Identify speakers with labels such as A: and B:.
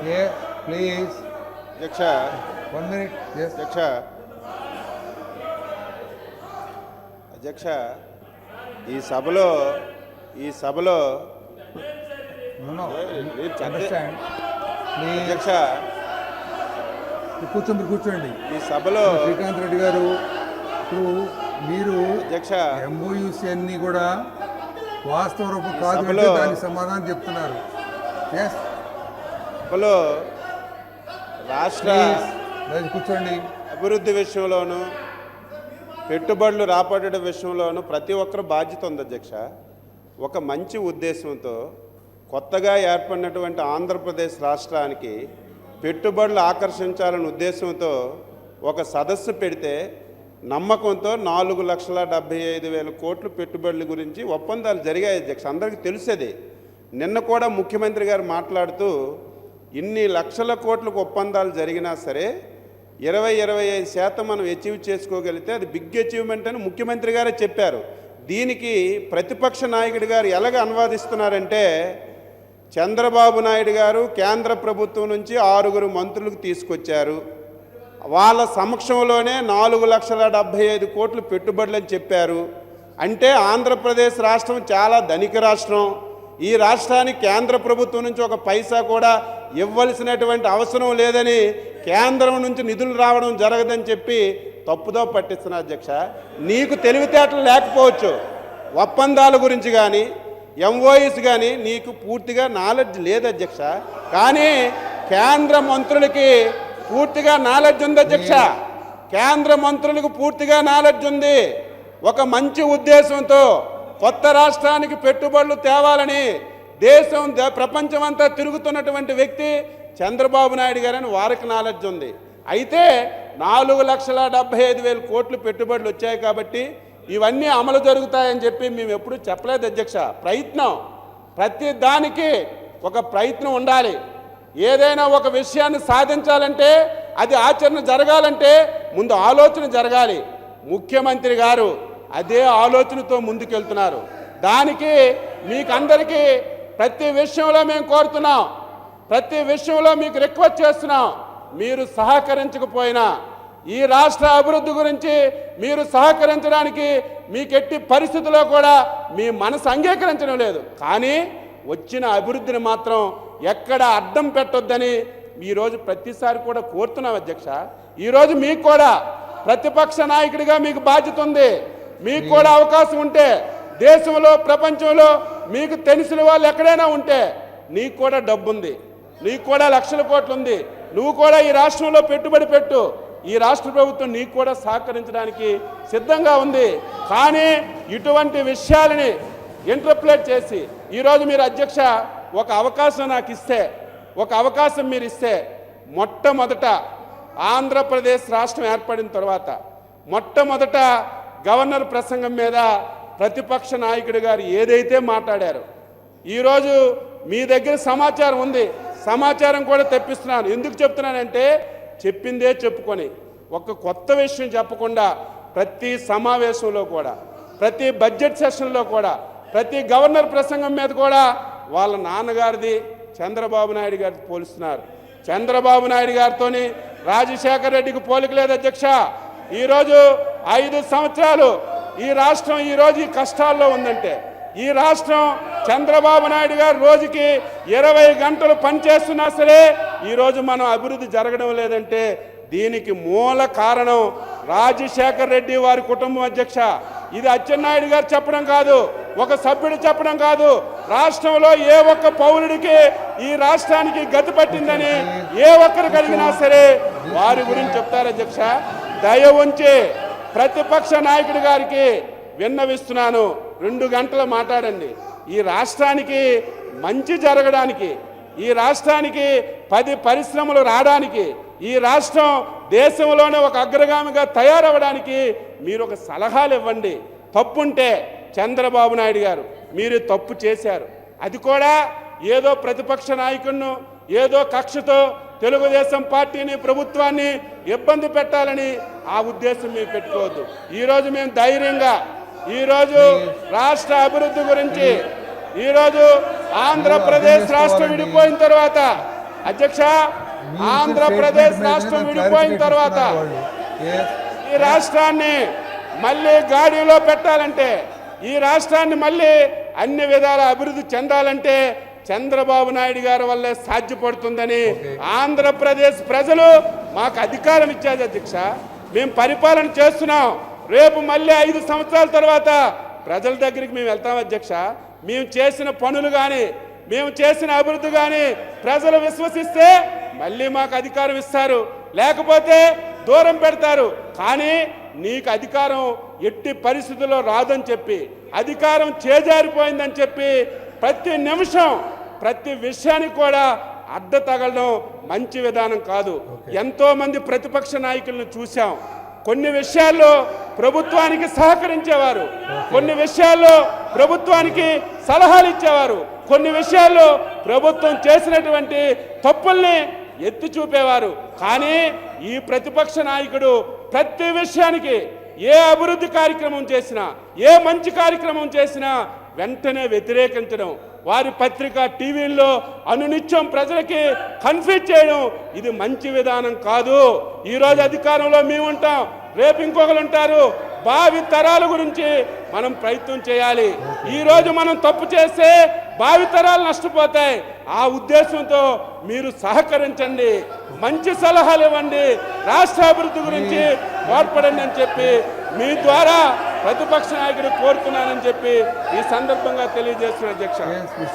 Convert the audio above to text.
A: Please
B: అధ్యక్ష
A: 1 minute. Yes.
B: అధ్యక్ష ఈ సభలో
A: No.
B: Understand.
A: Please.
B: అధ్యక్ష
A: కూర్చోండి
B: ఈ సభలో
A: శ్రీకాంత్ రెడ్డి గారు ఇప్పుడు మీరు
B: అధ్యక్ష
A: ఎంఓయూసీ అన్ని కూడా వాస్తవ రూపం కాదు అంటే
B: సభలో
A: దానికి సమాధానం చెప్తున్నారు. ఎస్
B: సభలో రాష్ట్ర
A: కూర్చోండి.
B: అభివృద్ధి విషయంలోనూ పెట్టుబడులు రాబట్టడం విషయంలోనూ ప్రతి ఒక్కరు బాధ్యత ఉంది అధ్యక్ష. ఒక మంచి ఉద్దేశంతో కొత్తగా ఏర్పడినటువంటి ఆంధ్రప్రదేశ్ రాష్ట్రానికి పెట్టుబడులు ఆకర్షించాలనే ఉద్దేశంతో ఒక సదస్సు పెడితే నమ్మకంతో 4,75,000 కోట్లు పెట్టుబడుల గురించి ఒప్పందాలు జరిగాయి అధ్యక్ష. అందరికీ తెలిసేది. నిన్న కూడా ముఖ్యమంత్రి గారు మాట్లాడుతూ ఇన్ని లక్షల కోట్లకు ఒప్పందాలు జరిగినా సరే 20-25% మనం అచీవ్ చేసుకోగలిగితే అది బిగ్ అచీవ్మెంట్ అని ముఖ్యమంత్రి గారే చెప్పారు. దీనికి ప్రతిపక్ష నాయకుడి గారు ఎలాగ అనువాదిస్తున్నారంటే చంద్రబాబు నాయుడు గారు కేంద్ర ప్రభుత్వం నుంచి 6 మంత్రులకు తీసుకొచ్చారు. వాళ్ళ సమక్షంలోనే 4,75,000 కోట్లు పెట్టుబడులని చెప్పారు. అంటే ఆంధ్రప్రదేశ్ రాష్ట్రం చాలా ధనిక రాష్ట్రం. ఈ రాష్ట్రానికి కేంద్ర ప్రభుత్వం నుంచి ఒక పైసా కూడా ఇవ్వాల్సినటువంటి అవసరం లేదని, కేంద్రం నుంచి నిధులు రావడం జరగదని చెప్పి తప్పుదో పట్టిస్తున్నారు అధ్యక్ష. నీకు తెలివితేటలు లేకపోవచ్చు, ఒప్పందాల గురించి కానీ ఎంఓఈస్ కానీ నీకు పూర్తిగా నాలెడ్జ్ లేదు అధ్యక్ష. కానీ కేంద్ర మంత్రులకి పూర్తిగా నాలెడ్జ్ ఉంది అధ్యక్ష. కేంద్ర మంత్రులకు పూర్తిగా నాలెడ్జ్ ఉంది. ఒక మంచి ఉద్దేశంతో కొత్త రాష్ట్రానికి పెట్టుబడులు తేవాలని దేశం ప్రపంచమంతా తిరుగుతున్నటువంటి వ్యక్తి చంద్రబాబు నాయుడు గారని వారికి నాలెడ్జ్ ఉంది. అయితే 4,75,000 కోట్లు పెట్టుబడులు వచ్చాయి కాబట్టి ఇవన్నీ అమలు జరుగుతాయని చెప్పి మేము ఎప్పుడు చెప్పలేదు అధ్యక్ష. ప్రయత్నం, ప్రతి దానికి ఒక ప్రయత్నం ఉండాలి. ఏదైనా ఒక విషయాన్ని సాధించాలంటే అది ఆచరణ జరగాలంటే ముందు ఆలోచన జరగాలి. ముఖ్యమంత్రి గారు అదే ఆలోచనతో ముందుకెళ్తున్నారు. దానికి మీకందరికీ ప్రతి విషయంలో మేము కోరుతున్నాం, ప్రతి విషయంలో మీకు రిక్వెస్ట్ చేస్తున్నాం. మీరు సహకరించకపోయినా ఈ రాష్ట్ర అభివృద్ధి గురించి మీరు సహకరించడానికి మీకు ఎట్టి పరిస్థితుల్లో కూడా మీ మనసు అంగీకరించడం లేదు. కానీ వచ్చిన అభివృద్ధిని మాత్రం ఎక్కడ అడ్డం పెట్టొద్దని ఈరోజు ప్రతిసారి కూడా కోరుతున్నాం అధ్యక్ష. ఈరోజు మీకు కూడా ప్రతిపక్ష నాయకుడిగా మీకు బాధ్యత ఉంది. మీకు కూడా అవకాశం ఉంటే దేశంలో ప్రపంచంలో మీకు తెలిసిన వాళ్ళు ఎక్కడైనా ఉంటే నీకు కూడా డబ్బు ఉంది, నీకు కూడా లక్షల కోట్లు ఉంది, నువ్వు కూడా ఈ రాష్ట్రంలో పెట్టుబడి పెట్టు. ఈ రాష్ట్ర ప్రభుత్వం నీకు కూడా సహకరించడానికి సిద్ధంగా ఉంది. కానీ ఇటువంటి విషయాలని ఇంటర్ప్లేట్ చేసి ఈరోజు మీరు అధ్యక్ష ఒక అవకాశం నాకు ఇస్తే, ఒక అవకాశం మీరు ఇస్తే, మొట్టమొదట ఆంధ్రప్రదేశ్ రాష్ట్రం ఏర్పడిన తర్వాత మొట్టమొదట గవర్నర్ ప్రసంగం మీద ప్రతిపక్ష నాయకుడి గారు ఏదైతే మాట్లాడారో ఈరోజు మీ దగ్గర సమాచారం ఉంది, సమాచారం కూడా తెప్పిస్తున్నాను. ఎందుకు చెప్తున్నానంటే చెప్పిందే చెప్పుకొని ఒక కొత్త విషయం చెప్పకుండా ప్రతి సమావేశంలో కూడా, ప్రతి బడ్జెట్ సెషన్లో కూడా, ప్రతి గవర్నర్ ప్రసంగం మీద కూడా వాళ్ళ నాన్నగారిది చంద్రబాబు నాయుడు గారితో పోలుస్తున్నారు. చంద్రబాబు నాయుడు గారితోని రాజశేఖర రెడ్డికి పోలిక లేదు అధ్యక్ష. ఈరోజు 5 సంవత్సరాలు ఈ రాష్ట్రం ఈరోజు ఈ కష్టాల్లో ఉందంటే ఈ రాష్ట్రం చంద్రబాబు నాయుడు గారు రోజుకి 20 గంటలు పనిచేస్తున్నా సరే ఈరోజు మనం అభివృద్ధి జరగడం లేదంటే దీనికి మూల కారణం రాజశేఖర రెడ్డి వారి కుటుంబం అధ్యక్ష. ఇది అచ్చెన్నాయుడు గారు చెప్పడం కాదు, ఒక సభ్యుడు చెప్పడం కాదు. రాష్ట్రంలో ఏ ఒక్క పౌరుడికి ఈ రాష్ట్రానికి గతి పట్టిందని ఏ ఒక్కరు కలిగినా సరే వారి గురించి చెప్తారు అధ్యక్ష. దయ ఉంచి ప్రతిపక్ష నాయకుడి గారికి విన్నవిస్తున్నాను, 2 గంటలు మాట్లాడండి. ఈ రాష్ట్రానికి మంచి జరగడానికి, ఈ రాష్ట్రానికి 10 పరిశ్రమలు రావడానికి, ఈ రాష్ట్రం దేశంలోనే ఒక అగ్రగామిగా తయారవడానికి మీరు ఒక సలహాలు ఇవ్వండి. తప్పుంటే చంద్రబాబు నాయుడు గారు మీరు తప్పు చేశారు, అది కూడా ఏదో ప్రతిపక్ష నాయకుడిను ఏదో కక్షతో తెలుగుదేశం పార్టీని ప్రభుత్వాన్ని ఇబ్బంది పెట్టాలని ఆ ఉద్దేశం మీరు పెట్టుకోవద్దు. ఈరోజు మేము ధైర్యంగా ఈరోజు రాష్ట్ర అభివృద్ధి గురించి, ఈరోజు ఆంధ్రప్రదేశ్ రాష్ట్రం విడిపోయిన తర్వాత అధ్యక్ష,
A: మీ
B: ఆంధ్రప్రదేశ్
A: statement
B: రాష్ట్రం
A: మీద
B: విడిపోయిన
A: clarification
B: తర్వాత
A: ఇస్తున్నారు వాళ్ళు. Yes.
B: ఈ రాష్ట్రాన్ని మళ్ళీ గాడిలో పెట్టాలంటే, ఈ రాష్ట్రాన్ని మళ్ళీ అన్ని విధాల అభివృద్ధి చెందాలంటే చంద్రబాబు నాయుడు గారి వల్లే సాధ్యపడుతుందని ఆంధ్రప్రదేశ్ ప్రజలు మాకు అధికారం ఇచ్చారు అధ్యక్ష. మేము పరిపాలన చేస్తున్నాం. రేపు మళ్ళీ 5 సంవత్సరాల తర్వాత ప్రజల దగ్గరికి మేము వెళ్తాం అధ్యక్ష. మేము చేసిన పనులు కానీ, మేము చేసిన అభివృద్ధి కానీ ప్రజలు విశ్వసిస్తే మళ్ళీ మాకు అధికారం ఇస్తారు, లేకపోతే దూరం పెడతారు. కానీ నీకు అధికారం ఎట్టి పరిస్థితుల్లో రాదని చెప్పి, అధికారం చేజారిపోయిందని చెప్పి ప్రతి నిమిషం ప్రతి విషయానికి కూడా అడ్డ తగలడం మంచి విధానం కాదు. ఎంతో మంది ప్రతిపక్ష నాయకులను చూశాం. కొన్ని విషయాల్లో ప్రభుత్వానికి సహకరించేవారు, కొన్ని విషయాల్లో ప్రభుత్వానికి సలహాలు ఇచ్చేవారు, కొన్ని విషయాల్లో ప్రభుత్వం చేసినటువంటి తప్పుల్ని ఎత్తి చూపేవారు. కానీ ఈ ప్రతిపక్ష నాయకుడు ప్రతి విషయానికి, ఏ అభివృద్ధి కార్యక్రమం చేసినా, ఏ మంచి కార్యక్రమం చేసినా వెంటనే వ్యతిరేకించడం, వారి పత్రిక టీవీల్లో అనునిత్యం ప్రజలకి కన్ఫ్యూజ్ చేయడం, ఇది మంచి విధానం కాదు. ఈరోజు అధికారంలో మేము ఉంటాం, రేపు ఇంకొకరు ఉంటారు. భావి తరాల గురించి మనం ప్రయత్నం చేయాలి. ఈరోజు మనం తప్పు చేస్తే భావి తరాలు నష్టపోతాయి. ఆ ఉద్దేశంతో మీరు సహకరించండి, మంచి సలహాలు ఇవ్వండి, రాష్ట్ర అభివృద్ధి గురించి తోడ్పడండి అని చెప్పి మీ ద్వారా ప్రతిపక్ష నాయకుడు కోరుతున్నానని చెప్పి ఈ సందర్భంగా తెలియజేస్తున్న అధ్యక్ష.
A: Yes, Mr.